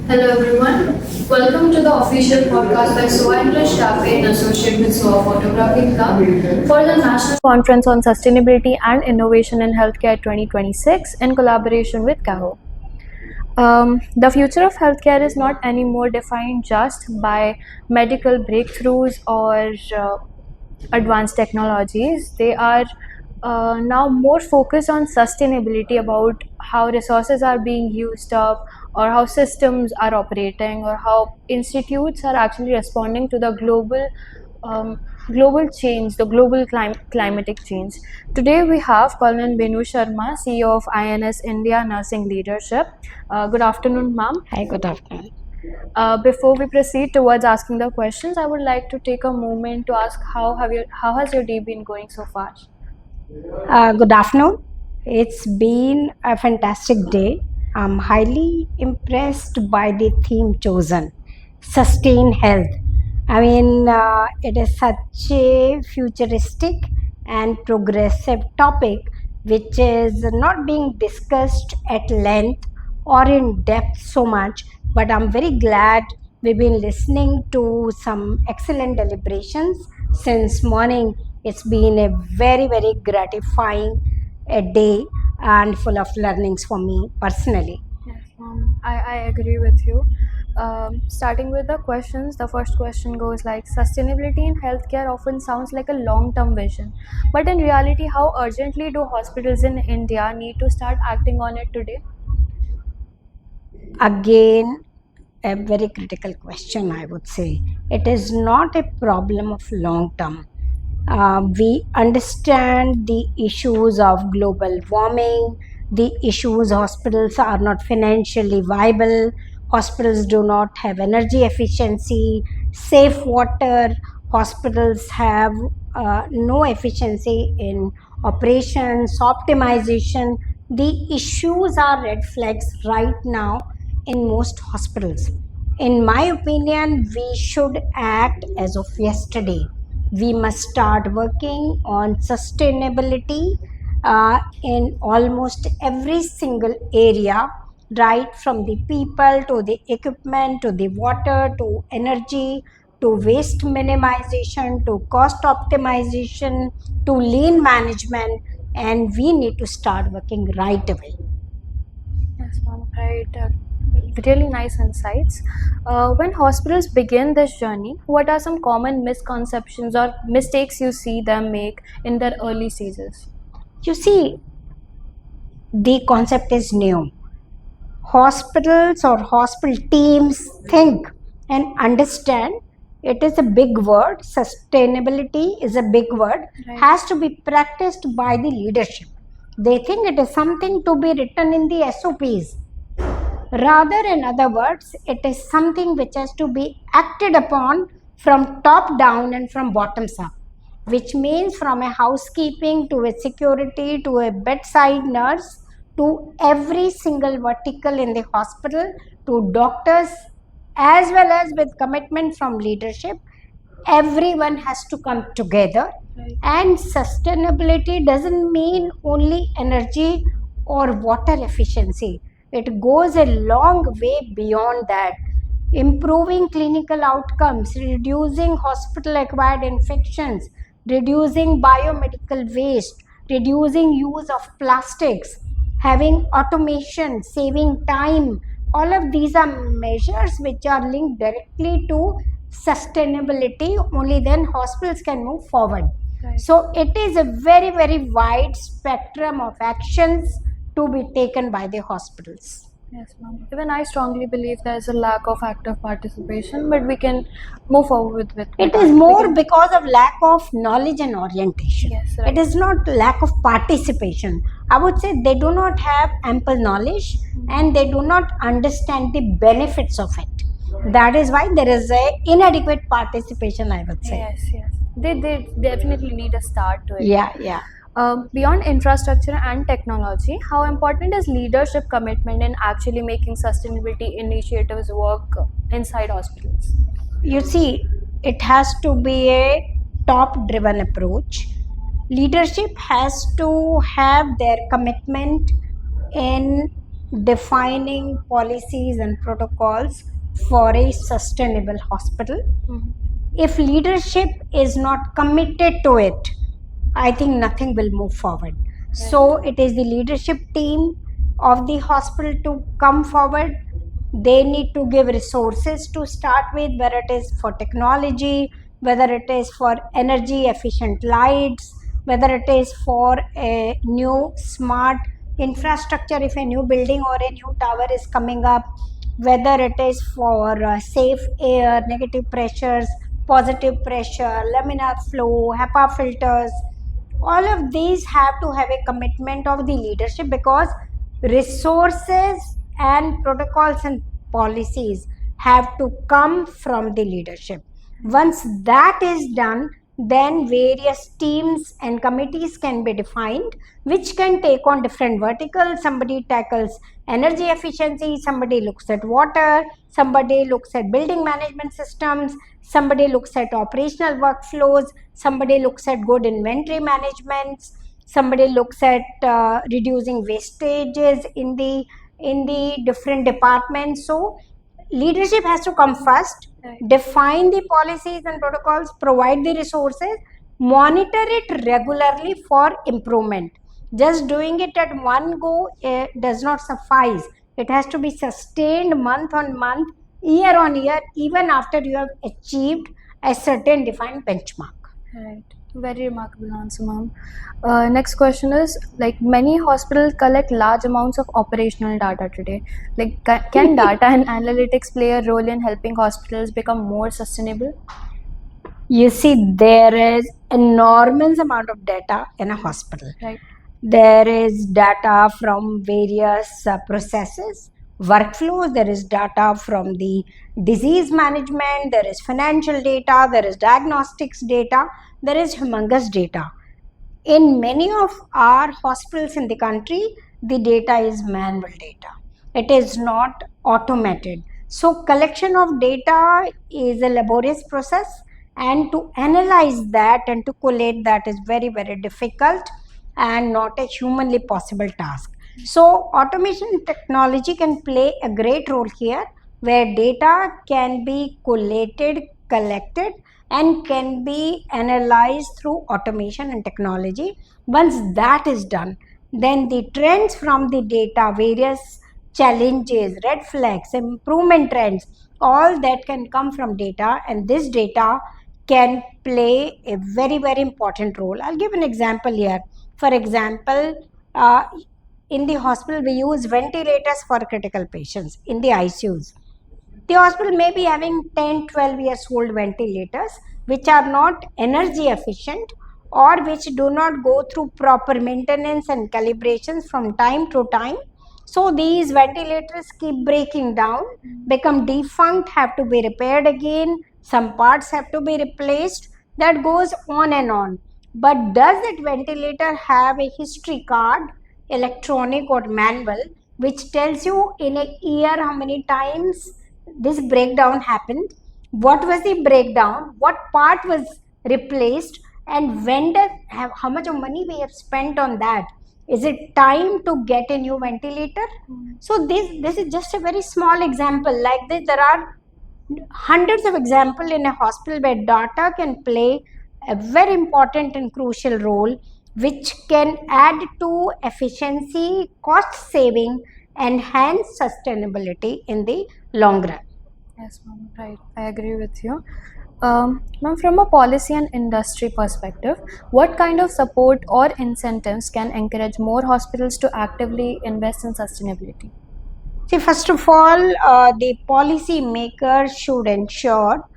Hello everyone. Welcome to the official podcast by SOA English Cafe in association with SOA Photography Club for the National Conference on Sustainability and Innovation in Healthcare 2026 in collaboration with CAHO. The future of healthcare is not anymore defined just by medical breakthroughs or advanced technologies. They are now more focused on sustainability, about how resources are being used up, or how systems are operating, or how institutes are actually responding to the um, global change, the global climatic change. Today we have Colonel Benu Sharma, CEO of INS India Nursing Leadership. Good afternoon, ma'am. Hi, good afternoon. Before we proceed towards asking the questions, I would like to take a moment to ask how has your day been going so far? Good afternoon. It's been a fantastic day. I'm highly impressed by the theme chosen, sustain health. It is such a futuristic and progressive topic which is not being discussed at length or in depth so much. But I'm very glad we've been listening to some excellent deliberations since morning. It's been a very, very gratifying day and full of learnings for me personally. Yes, I agree with you. Starting with the questions, the first question goes like, sustainability in healthcare often sounds like a long term vision, but in reality, how urgently do hospitals in India need to start acting on it today? Again, a very critical question, I would say. It is not a problem of long term. We understand the issues of global warming, the issues hospitals are not financially viable, hospitals do not have energy efficiency, safe water, hospitals have no efficiency in operations, optimization. The issues are red flags right now in most hospitals. In my opinion, we should act as of yesterday. We must start working on sustainability in almost every single area, right from the people to the equipment to the water to energy to waste minimization to cost optimization to lean management, and we need to start working right away. Yes, ma'am. Right. Really nice insights. When hospitals begin this journey, what are some common misconceptions or mistakes you see them make in their early stages? You see, the concept is new. Hospitals or hospital teams think and understand it is a big word. Sustainability is a big word, Right. has to be practiced by the leadership. They think it is something to be written in the SOPs. Rather, in other words, it is something which has to be acted upon from top down and from bottoms up, which means from a housekeeping to a security to a bedside nurse to every single vertical in the hospital to doctors, as well as with commitment from leadership. Everyone has to come together. Right. And sustainability doesn't mean only energy or water efficiency, it goes a long way beyond that. Improving clinical outcomes, reducing hospital acquired infections, reducing biomedical waste, reducing use of plastics, having automation, saving time. All of these are measures which are linked directly to sustainability. Only then hospitals can move forward. Right. So it is a very, very wide spectrum of actions to be taken by the hospitals. Yes, ma'am. Even I strongly believe there is a lack of active participation, but we can move forward with It that. is We more can- because of lack of knowledge and orientation. Yes, right. It is not lack of participation. I would say they do not have ample knowledge and they do not understand the benefits of it. That is why there is a inadequate participation, I would say. Yes, yes. They definitely need a start to it. Yeah. Beyond infrastructure and technology, how important is leadership commitment in actually making sustainability initiatives work inside hospitals? You see, it has to be a top driven approach. Leadership has to have their commitment in defining policies and protocols for a sustainable hospital. If leadership is not committed to it, I think nothing will move forward. So it is the leadership team of the hospital to come forward. They need to give resources to start with, whether it is for technology, whether it is for energy efficient lights, whether it is for a new smart infrastructure if a new building or a new tower is coming up, whether it is for safe air, negative pressures, positive pressure, laminar flow, HEPA filters. All of these have to have a commitment of the leadership, because resources and protocols and policies have to come from the leadership. Once that is done, then various teams and committees can be defined, which can take on different verticals. Somebody tackles energy efficiency, somebody looks at water, somebody looks at building management systems, somebody looks at operational workflows, somebody looks at good inventory management, somebody looks at reducing wastages in the different departments. So leadership has to come first, define the policies and protocols, provide the resources, monitor it regularly for improvement. Just doing it at one go does not suffice. It has to be sustained month on month, year on year, even after you have achieved a certain defined benchmark. Right. Very remarkable answer, ma'am. Next question is, like, many hospitals collect large amounts of operational data today. Like, can data and analytics play a role in helping hospitals become more sustainable? You see, there is enormous amount of data in a hospital. Right. There is data from various processes, workflows, there is data from the disease management, there is financial data, there is diagnostics data, there is humongous data. In many of our hospitals in the country, the data is manual data. It is not automated. So collection of data is a laborious process, and to analyze that and to collate that is very, very difficult and not a humanly possible task. So automation technology can play a great role here, where data can be collated, collected, and can be analyzed through automation and technology. Once that is done, then the trends from the data, various challenges, red flags, improvement trends, all that can come from data, and this data can play a very, very important role. I'll give an example here. For example, in the hospital, we use ventilators for critical patients in the ICUs. The hospital may be having 10, 12 years old ventilators which are not energy efficient, or which do not go through proper maintenance and calibrations from time to time. So these ventilators keep breaking down, become defunct, have to be repaired again, some parts have to be replaced. That goes on and on. But does that ventilator have a history card, electronic or manual, which tells you in a year how many times this breakdown happened, what was the breakdown, what part was replaced, and when does have how much of money we have spent on that? Is it time to get a new ventilator? So this is just a very small example. Like this, there are hundreds of examples in a hospital where data can play a very important and crucial role, which can add to efficiency, cost saving, enhance sustainability in the long run. Yes, ma'am. Right. I agree with you. Ma'am, from a policy and industry perspective, what kind of support or incentives can encourage more hospitals to actively invest in sustainability? See, first of all, the policy maker should ensure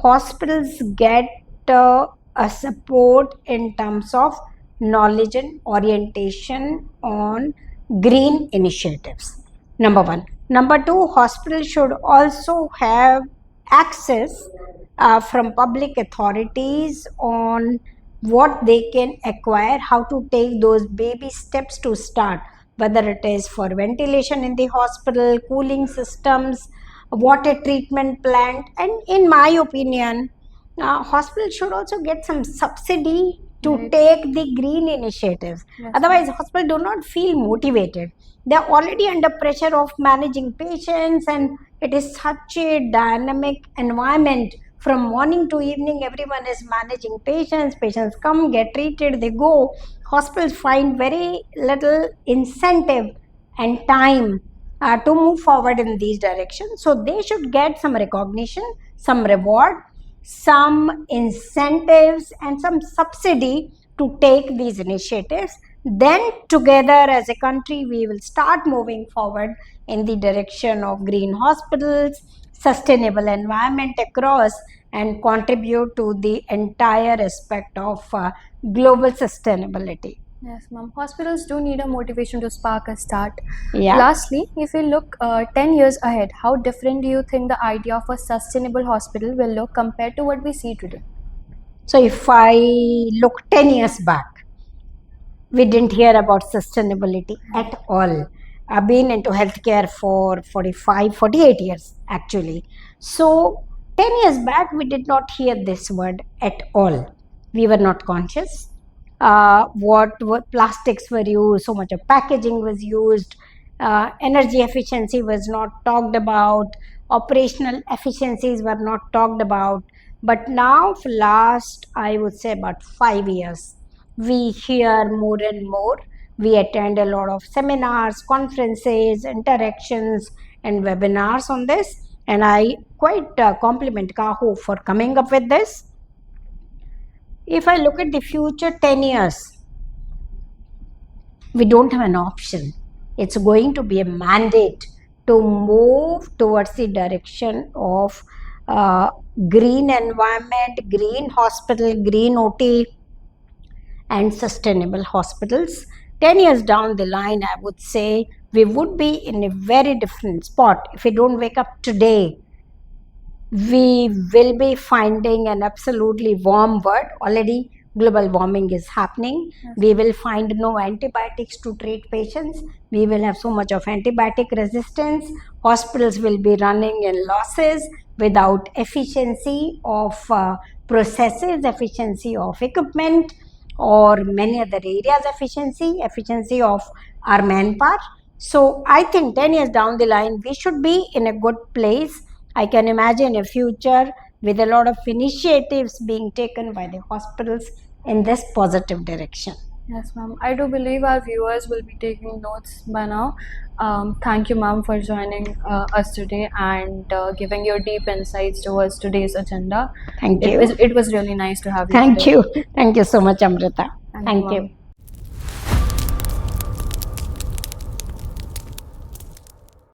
hospitals get a support in terms of knowledge and orientation on green initiatives. Number one. Number two, hospitals should also have access from public authorities on what they can acquire, how to take those baby steps to start, whether it is for ventilation in the hospital, cooling systems, water treatment plant. And in my opinion, hospitals should also get some subsidy to Right. take the green initiatives. Yes, Otherwise, hospitals do not feel motivated. They are already under pressure of managing patients, and it is such a dynamic environment. From morning to evening, everyone is managing patients. Patients come, get treated, they go. Hospitals find very little incentive and time to move forward in these directions. So they should get some recognition, some reward, some incentives, and some subsidy to take these initiatives. Then, together as a country, we will start moving forward in the direction of green hospitals, sustainable environment across, and contribute to the entire aspect of global sustainability. Yes, ma'am. Hospitals do need a motivation to spark a start. Yeah. Lastly, if we look 10 years ahead, how different do you think the idea of a sustainable hospital will look compared to what we see today? So, if I look 10 years back, we didn't hear about sustainability at all. I've been into healthcare for 45, 48 years actually. So, 10 years back, we did not hear this word at all. We were not conscious. What plastics were used, so much of packaging was used, energy efficiency was not talked about, operational efficiencies were not talked about. But now, for last, I would say about 5 years, we hear more and more. We attend a lot of seminars, conferences, interactions, and webinars on this. And I quite compliment Kaho for coming up with this. If I look at the future 10 years, we don't have an option. It's going to be a mandate to move towards the direction of green environment, green hospital, green OT, and sustainable hospitals. 10 years down the line, I would say we would be in a very different spot. If we don't wake up today, we will be finding an absolutely warm world. Already global warming is happening. Yes. We will find no antibiotics to treat patients. We will have so much of antibiotic resistance. Hospitals will be running in losses without efficiency of processes, efficiency of equipment, or many other areas efficiency of our manpower. So I think 10 years down the line, we should be in a good place. I can imagine a future with a lot of initiatives being taken by the hospitals in this positive direction. Yes, ma'am. I do believe our viewers will be taking notes by now. Thank you, ma'am, for joining us today and giving your deep insights towards today's agenda. Thank It you. was really nice to have you. Thank today. you. Thank you so much, Amrita. Thank you, Thank ma'am. you.